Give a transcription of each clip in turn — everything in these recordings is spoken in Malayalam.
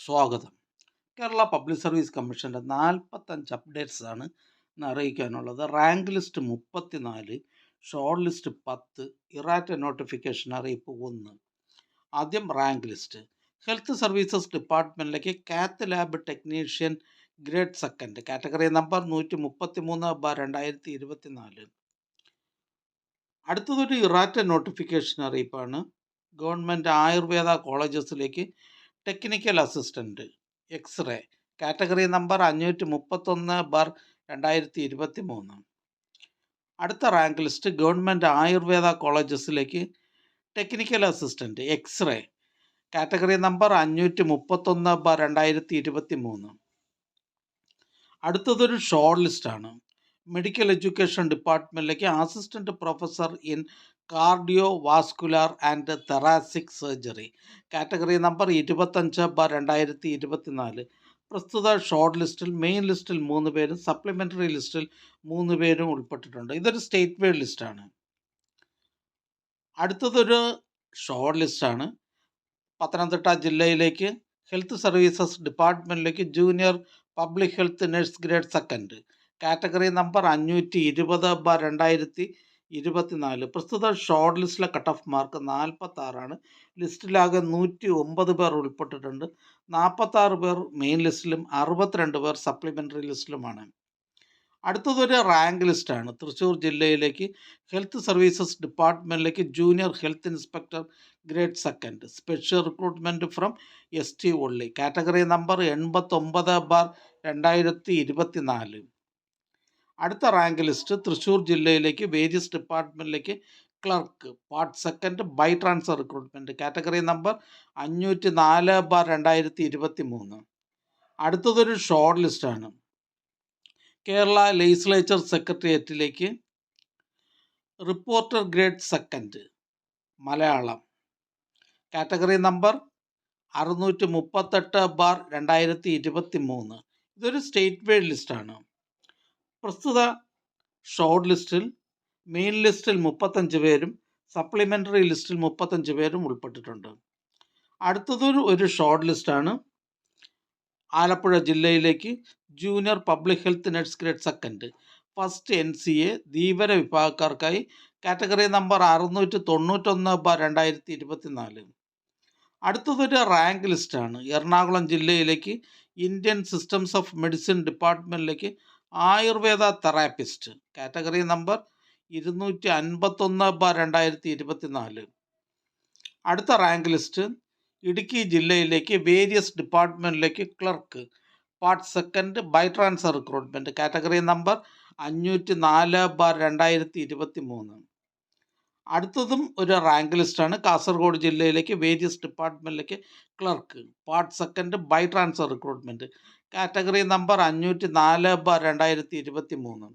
സ്വാഗതം. കേരള പബ്ലിക് സർവീസ് കമ്മീഷൻ്റെ 45 അപ്ഡേറ്റ്സ് ആണ് ഇന്ന് അറിയിക്കാനുള്ളത്. Rank list 34, short list 10, ഇറാറ്റ notification അറിയിപ്പ് 1. ആദ്യം rank list. Health services ഡിപ്പാർട്ട്മെൻറ്റിലേക്ക് cath lab technician grade second category number 133/2024. അടുത്തതൊരു ഇറാറ്റ നോട്ടിഫിക്കേഷൻ അറിയിപ്പാണ്. Government Ayurveda കോളേജസിലേക്ക് technical assistant x-ray category number 531/2023. അടുത്ത rank list government Ayurveda കോളേജസിലേക്ക് technical assistant x-ray category number 531/2023. അടുത്തതൊരു ഷോർട്ട് ലിസ്റ്റാണ്. Medical education ഡിപ്പാർട്ട്മെൻറ്റിലേക്ക് assistant professor in cardio vascular and thoracic surgery category number 25/2024. പ്രസ്തുത ഷോർട്ട് ലിസ്റ്റിൽ മെയിൻ ലിസ്റ്റിൽ 3 പേരും സപ്ലിമെൻ്ററി ലിസ്റ്റിൽ 3 പേരും ഉൾപ്പെട്ടിട്ടുണ്ട്. ഇതൊരു സ്റ്റേറ്റ് വൈഡ് ലിസ്റ്റാണ്. അടുത്തതൊരു ഷോർട്ട് ലിസ്റ്റാണ്. പത്തനംതിട്ട ജില്ലയിലേക്ക് ഹെൽത്ത് സർവീസസ് ഡിപ്പാർട്ട്മെൻറ്റിലേക്ക് junior public health nurse grade second category number 520/2024. പ്രസ്തുത ഷോർട്ട് ലിസ്റ്റിലെ കട്ട് ഓഫ് മാർക്ക് 46. ലിസ്റ്റിലാകെ 109 പേർ ഉൾപ്പെട്ടിട്ടുണ്ട്. 46 പേർ മെയിൻ ലിസ്റ്റിലും 62 പേർ സപ്ലിമെൻ്ററി ലിസ്റ്റിലുമാണ്. അടുത്തതൊരു റാങ്ക് ലിസ്റ്റാണ്. തൃശ്ശൂർ ജില്ലയിലേക്ക് ഹെൽത്ത് സർവീസസ് ഡിപ്പാർട്ട്മെൻറ്റിലേക്ക് junior health inspector grade second special recruitment from ST only category number 89/2024. അടുത്ത റാങ്ക് ലിസ്റ്റ് തൃശ്ശൂർ ജില്ലയിലേക്ക് വേരിയസ് ഡിപ്പാർട്ട്മെൻറ്റിലേക്ക് clerk part second by transfer recruitment category number 504/2023. അടുത്തതൊരു ഷോർട്ട് ലിസ്റ്റാണ്. കേരള ലെജിസ്ലേച്ചർ സെക്രട്ടേറിയറ്റിലേക്ക് reporter grade second Malayalam category number 638/2023. ഇതൊരു സ്റ്റേറ്റ് വൈഡ് ലിസ്റ്റാണ്. പ്രസ്തുത ഷോർട്ട് ലിസ്റ്റിൽ മെയിൻ ലിസ്റ്റിൽ 35 പേരും സപ്ലിമെൻ്ററി ലിസ്റ്റിൽ 35 പേരും ഉൾപ്പെട്ടിട്ടുണ്ട്. അടുത്തതൊരു ഷോർട്ട് ലിസ്റ്റാണ്. ആലപ്പുഴ ജില്ലയിലേക്ക് junior public health nurse grade second first NCA Dheevara വിഭാഗക്കാർക്കായി കാറ്റഗറി നമ്പർ 691/2024. അടുത്തതൊരു റാങ്ക് ലിസ്റ്റാണ്. എറണാകുളം ജില്ലയിലേക്ക് ഇന്ത്യൻ സിസ്റ്റംസ് ഓഫ് മെഡിസിൻ ഡിപ്പാർട്ട്മെൻറ്റിലേക്ക് ആയുർവേദ തെറാപ്പിസ്റ്റ് കാറ്റഗറി നമ്പർ 251/2024. അടുത്ത റാങ്ക് ലിസ്റ്റ് ഇടുക്കി ജില്ലയിലേക്ക് വേരിയസ് ഡിപ്പാർട്ട്മെൻറ്റിലേക്ക് clerk part second by transfer recruitment category number 504/2023. അടുത്തതും ഒരു റാങ്ക് ലിസ്റ്റാണ്. കാസർഗോഡ് ജില്ലയിലേക്ക് വേരിയസ് ഡിപ്പാർട്ട്മെൻറ്റിലേക്ക് clerk part second by transfer recruitment category number 504/2023.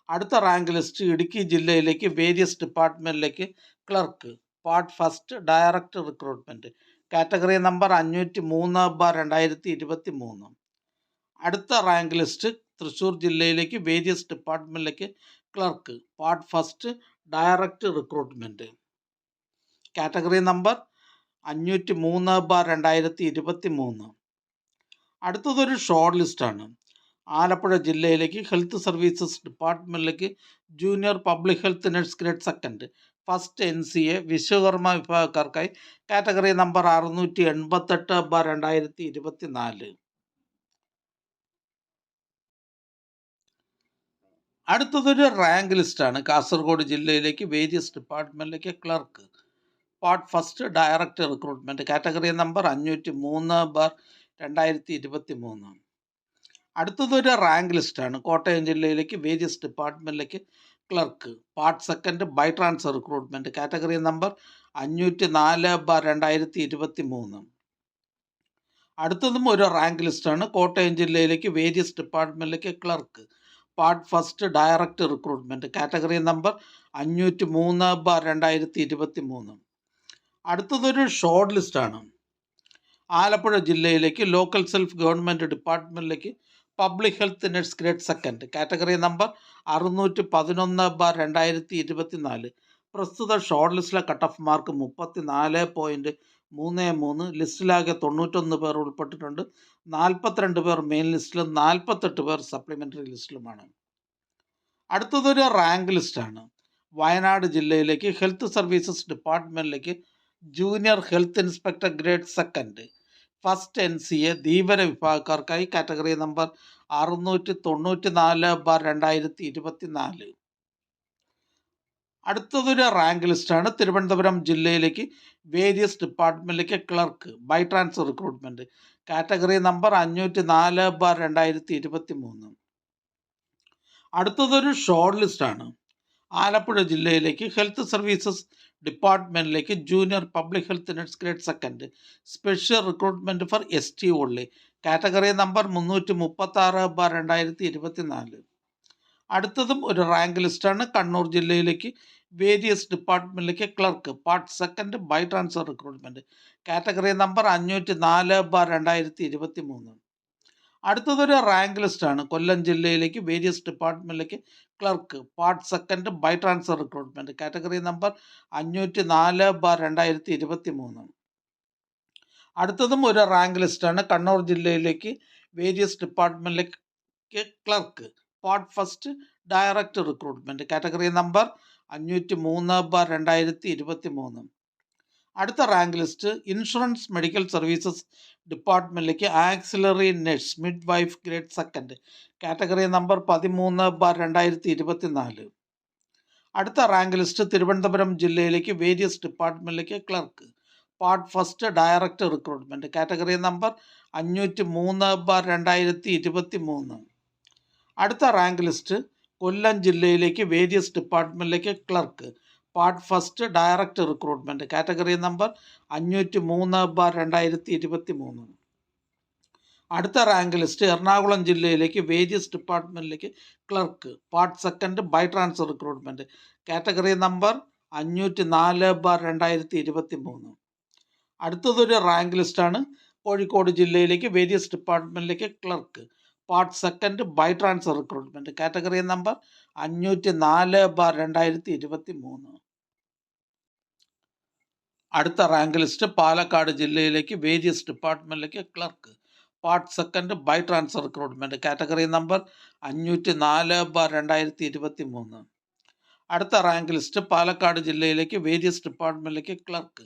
അടുത്ത റാങ്ക് ലിസ്റ്റ് ഇടുക്കി ജില്ലയിലേക്ക് വേരിയസ് ഡിപ്പാർട്ട്മെൻറ്റിലേക്ക് clerk part first direct recruitment category number 503/2023. അടുത്ത റാങ്ക് ലിസ്റ്റ് തൃശ്ശൂർ ജില്ലയിലേക്ക് വേരിയസ് ഡിപ്പാർട്ട്മെൻറ്റിലേക്ക് clerk part first direct recruitment category number 503/2023. അടുത്തതൊരു ഷോർട്ട് ലിസ്റ്റാണ്. ആലപ്പുഴ ജില്ലയിലേക്ക് ഹെൽത്ത് സർവീസസ് ഡിപ്പാർട്ട്മെൻറ്റിലേക്ക് junior public health nurse grade second first NCA Vishwakarma വിഭാഗക്കാർക്കായി കാറ്റഗറി നമ്പർ 688/2024. അടുത്തതൊരു റാങ്ക് ലിസ്റ്റാണ്. കാസർഗോഡ് ജില്ലയിലേക്ക് വേരിയസ് ഡിപ്പാർട്ട്മെൻറ്റിലേക്ക് clerk part first direct recruitment category number 503/2023. അടുത്തതൊരു റാങ്ക് ലിസ്റ്റാണ്. കോട്ടയം ജില്ലയിലേക്ക് വേരിയസ് ഡിപ്പാർട്ട്മെൻറ്റിലേക്ക് clerk part second by transfer recruitment category number 504/2023. അടുത്തതും ഒരു റാങ്ക് ലിസ്റ്റാണ്. കോട്ടയം ജില്ലയിലേക്ക് വേരിയസ് ഡിപ്പാർട്ട്മെൻറ്റിലേക്ക് clerk part first direct recruitment category number 503/2023. അടുത്തതൊരു ഷോർട്ട് ലിസ്റ്റാണ്. ആലപ്പുഴ ജില്ലയിലേക്ക് ലോക്കൽ സെൽഫ് ഗവൺമെൻറ് ഡിപ്പാർട്ട്മെൻറ്റിലേക്ക് public health nurse grade second category number 611/2024. പ്രസ്തുത ഷോർട്ട് ലിസ്റ്റിലെ കട്ട് ഓഫ് മാർക്ക് 34. 33 ലിസ്റ്റിലാകെ 91 പേർ ഉൾപ്പെട്ടിട്ടുണ്ട്. 42 പേർ മെയിൻ ലിസ്റ്റിലും 48 പേർ സപ്ലിമെൻ്ററി ലിസ്റ്റിലുമാണ്. അടുത്തതൊരു റാങ്ക് ലിസ്റ്റാണ്. വയനാട് ജില്ലയിലേക്ക് ഹെൽത്ത് സർവീസസ് ഡിപ്പാർട്ട്മെൻറ്റിലേക്ക് junior health inspector grade second first NCA Dheevara വിഭാഗക്കാർക്കായി കാറ്റഗറി നമ്പർ 694/2024. അടുത്തതൊരു റാങ്ക് ലിസ്റ്റാണ്. തിരുവനന്തപുരം ജില്ലയിലേക്ക് വേരിയസ് ഡിപ്പാർട്ട്മെൻറ്റിലേക്ക് clerk by transfer recruitment category number 504/2023. അടുത്തതൊരു ഷോർട്ട് ലിസ്റ്റാണ്. ആലപ്പുഴ ജില്ലയിലേക്ക് ഹെൽത്ത് സർവീസസ് ഡിപ്പാർട്ട്മെൻറ്റിലേക്ക് junior public health nurse grade second special recruitment for ST only category number 336/2024. അടുത്തതും ഒരു റാങ്ക് ലിസ്റ്റാണ്. കണ്ണൂർ ജില്ലയിലേക്ക് വേരിയസ് ഡിപ്പാർട്ട്മെൻറ്റിലേക്ക് clerk part second by transfer recruitment category number 504/2023. അടുത്തതൊരു റാങ്ക് ലിസ്റ്റാണ്. കൊല്ലം ജില്ലയിലേക്ക് വേരിയസ് ഡിപ്പാർട്ട്മെൻറ്റിലേക്ക് clerk part second by transfer recruitment category number 504/2023. അടുത്തതും ഒരു റാങ്ക് ലിസ്റ്റാണ്. കണ്ണൂർ ജില്ലയിലേക്ക് വേരിയസ് ഡിപ്പാർട്ട്മെൻറ്റിലേക്ക് clerk part first direct recruitment category number 503/2023. അടുത്ത rank list insurance medical services ഡിപ്പാർട്ട്മെൻറ്റിലേക്ക് auxiliary nurse midwife grade second category number 13/2024. അടുത്ത റാങ്ക് ലിസ്റ്റ് തിരുവനന്തപുരം ജില്ലയിലേക്ക് വേരിയസ് ഡിപ്പാർട്ട്മെൻറ്റിലേക്ക് clerk part first direct recruitment category number 503/2023. അടുത്ത റാങ്ക് ലിസ്റ്റ് കൊല്ലം ജില്ലയിലേക്ക് വേരിയസ് ഡിപ്പാർട്ട്മെൻറ്റിലേക്ക് clerk part first direct recruitment category number 503/2023. അടുത്ത റാങ്ക് ലിസ്റ്റ് എറണാകുളം ജില്ലയിലേക്ക് വേരിയസ് ഡിപ്പാർട്ട്മെൻറ്റിലേക്ക് clerk part second by transfer recruitment category number 504/2023. അടുത്തതൊരു റാങ്ക് ലിസ്റ്റാണ്. കോഴിക്കോട് ജില്ലയിലേക്ക് വേരിയസ് ഡിപ്പാർട്ട്മെൻറ്റിലേക്ക് clerk part second by transfer recruitment category number 504/2023. അടുത്ത റാങ്ക് ലിസ്റ്റ് പാലക്കാട് ജില്ലയിലേക്ക് വേരിയസ് ഡിപ്പാർട്ട്മെൻറ്റിലേക്ക് clerk part second by transfer recruitment category number 504/2023. അടുത്ത റാങ്ക് ലിസ്റ്റ് പാലക്കാട് ജില്ലയിലേക്ക് വേരിയസ് ഡിപ്പാർട്ട്മെൻറ്റിലേക്ക് clerk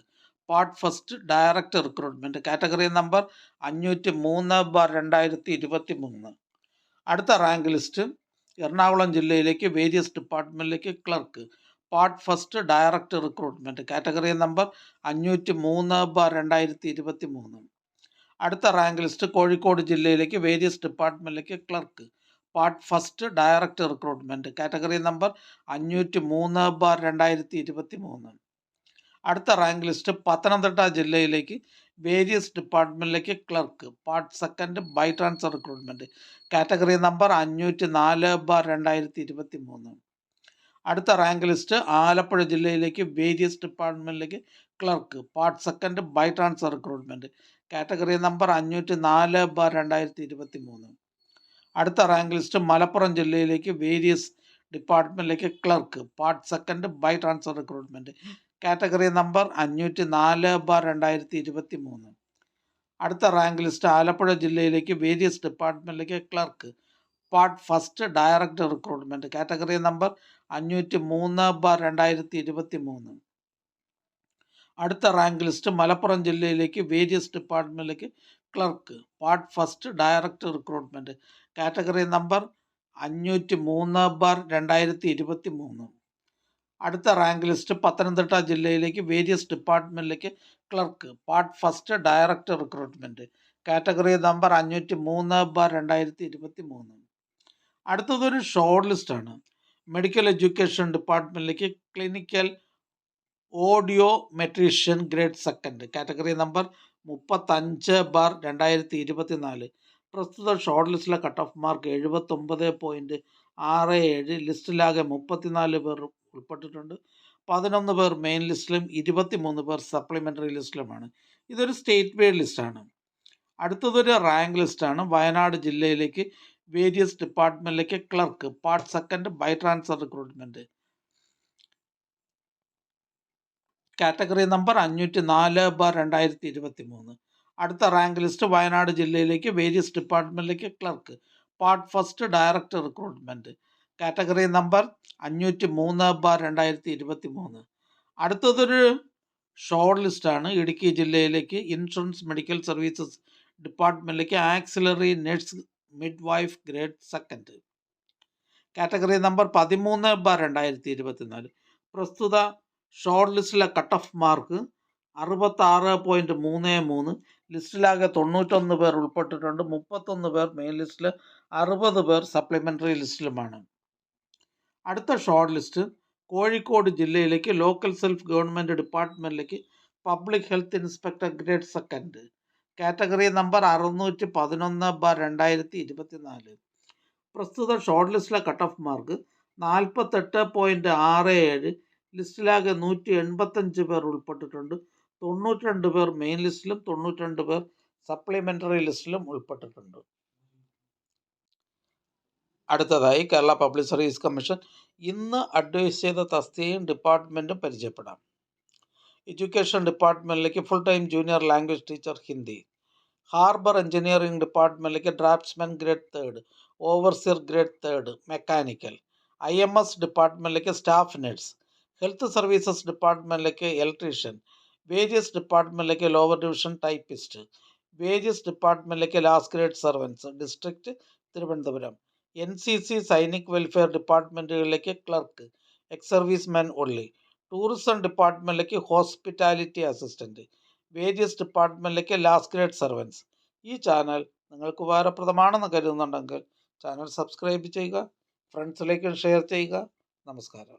part first direct recruitment category number 503/2023. അടുത്ത റാങ്ക് ലിസ്റ്റ് എറണാകുളം ജില്ലയിലേക്ക് വേരിയസ് ഡിപ്പാർട്ട്മെൻറ്റിലേക്ക് clerk part first direct recruitment category number 503/2023. അടുത്ത റാങ്ക് ലിസ്റ്റ് കോഴിക്കോട് ജില്ലയിലേക്ക് വേരിയസ് ഡിപ്പാർട്ട്മെൻറ്റിലേക്ക് clerk part first direct recruitment category number 503/2023. അടുത്ത റാങ്ക് ലിസ്റ്റ് പത്തനംതിട്ട ജില്ലയിലേക്ക് വേരിയസ് ഡിപ്പാർട്ട്മെൻറ്റിലേക്ക് clerk part second by transfer recruitment category number 504/2023. അടുത്ത റാങ്ക് ലിസ്റ്റ് ആലപ്പുഴ ജില്ലയിലേക്ക് വേരിയസ് ഡിപ്പാർട്ട്മെൻറ്റിലേക്ക് clerk part second by transfer recruitment category number 504/2023. അടുത്ത റാങ്ക് ലിസ്റ്റ് മലപ്പുറം ജില്ലയിലേക്ക് വേരിയസ് ഡിപ്പാർട്ട്മെൻറ്റിലേക്ക് clerk part second by transfer recruitment category number 504/2023. അടുത്ത റാങ്ക് ലിസ്റ്റ് ആലപ്പുഴ ജില്ലയിലേക്ക് വേരിയസ് ഡിപ്പാർട്ട്മെൻറ്റിലേക്ക് clerk part first direct recruitment category number 503/2023. അടുത്ത റാങ്ക് ലിസ്റ്റ് മലപ്പുറം ജില്ലയിലേക്ക് വേരിയസ് ഡിപ്പാർട്ട്മെൻറ്റിലേക്ക് clerk part first direct recruitment category number 503/2023. അടുത്ത റാങ്ക് ലിസ്റ്റ് പത്തനംതിട്ട ജില്ലയിലേക്ക് വേരിയസ് ഡിപ്പാർട്ട്മെൻറ്റിലേക്ക് clerk part first direct recruitment category number 503/2023. അടുത്തതൊരു ഷോർട്ട് ലിസ്റ്റാണ്. മെഡിക്കൽ എഡ്യൂക്കേഷൻ ഡിപ്പാർട്ട്മെൻറ്റിലേക്ക് clinical audiometrician grade second category number 35/2024. പ്രസ്തുത ഷോർട്ട് ലിസ്റ്റിലെ കട്ട് ഓഫ് മാർക്ക് 79.67. ലിസ്റ്റിലാകെ 34 പേർ ഉൾപ്പെട്ടിട്ടുണ്ട്. 11 പേർ മെയിൻ ലിസ്റ്റിലും 23 പേർ സപ്ലിമെൻ്ററി ലിസ്റ്റിലുമാണ്. ഇതൊരു സ്റ്റേറ്റ് വൈഡ് ലിസ്റ്റാണ്. അടുത്തതൊരു റാങ്ക് ലിസ്റ്റാണ്. വയനാട് ജില്ലയിലേക്ക് വേരിയസ് ഡിപ്പാർട്ട്മെൻറ്റിലേക്ക് clerk part second by transfer recruitment category number 504/2023. അടുത്ത റാങ്ക് ലിസ്റ്റ് വയനാട് ജില്ലയിലേക്ക് വേരിയസ് ഡിപ്പാർട്ട്മെൻറ്റിലേക്ക് clerk part first director recruitment category number 503/2023. അടുത്തതൊരു ഷോർട്ട് ലിസ്റ്റാണ്. ഇടുക്കി ജില്ലയിലേക്ക് ഇൻഷുറൻസ് മെഡിക്കൽ സർവീസസ് ഡിപ്പാർട്ട്മെൻറ്റിലേക്ക് auxiliary nurse midwife grade second category number 13/2024. പ്രസ്തുത ഷോർട്ട് ലിസ്റ്റിലെ കട്ട് ഓഫ് മാർക്ക് 66.33. ലിസ്റ്റിലാകെ 91 പേർ ഉൾപ്പെട്ടിട്ടുണ്ട്. 31 പേർ മെയിൻ ലിസ്റ്റിൽ, 60 പേർ സപ്ലിമെൻ്ററി ലിസ്റ്റിലുമാണ്. അടുത്ത ഷോർട്ട് ലിസ്റ്റ് കോഴിക്കോട് ജില്ലയിലേക്ക് ലോക്കൽ സെൽഫ് ഗവൺമെൻറ് ഡിപ്പാർട്ട്മെൻറ്റിലേക്ക് public health inspector grade second category number 611/2024. പ്രസ്തുത ഷോർട്ട് ലിസ്റ്റിലെ കട്ട് ഓഫ് മാർക്ക് 48.67. ലിസ്റ്റിലാകെ 185 പേർ ഉൾപ്പെട്ടിട്ടുണ്ട്. 92 പേർ മെയിൻ ലിസ്റ്റിലും 92 പേർ സപ്ലിമെൻ്ററി ലിസ്റ്റിലും ഉൾപ്പെട്ടിട്ടുണ്ട്. അടുത്തതായി കേരള പബ്ലിക് സർവീസ് കമ്മീഷൻ ഇന്ന് അഡ്വൈസ് ചെയ്ത തസ്തികയും ഡിപ്പാർട്ട്മെൻറ്റും പരിചയപ്പെടാം. എഡ്യൂക്കേഷൻ ഡിപ്പാർട്ട്മെൻറ്റിലേക്ക് full time junior language teacher Hindi. Harbour engineering ഡിപ്പാർട്ട്മെൻറ്റിലേക്ക് draftsman grade 3 overseer grade 3 mechanical. IMS ഡിപ്പാർട്ട്മെൻറ്റിലേക്ക് സ്റ്റാഫ് നഴ്സ്. ഹെൽത്ത് സർവീസസ് ഡിപ്പാർട്ട്മെൻറ്റിലേക്ക് ഇലക്ട്രീഷ്യൻ. വേരിയസ് ഡിപ്പാർട്ട്മെൻറ്റിലേക്ക് ലോവർ ഡിവിഷൻ ടൈപ്പിസ്റ്റ്. വേരിയസ് ഡിപ്പാർട്ട്മെൻറ്റിലേക്ക് last grade servants district Thiruvananthapuram. NCC Sainik welfare ഡിപ്പാർട്ട്മെൻറ്റുകളിലേക്ക് clerk ex serviceman only. Tourism ഡിപ്പാർട്ട്മെൻറ്റിലേക്ക് ഹോസ്പിറ്റാലിറ്റി അസിസ്റ്റൻറ്റ്. വേരിയസ് ഡിപ്പാർട്ട്മെൻറ്റിലേക്ക് ലാസ്റ്റ് ഗ്രേഡ് സർവൻസ്. ഈ ചാനൽ നിങ്ങൾക്ക് ഉപകാരപ്രദമാണെന്ന് കരുതുന്നുണ്ടെങ്കിൽ ചാനൽ സബ്സ്ക്രൈബ് ചെയ്യുക, ഫ്രണ്ട്സിലേക്കും ഷെയർ ചെയ്യുക. നമസ്കാരം.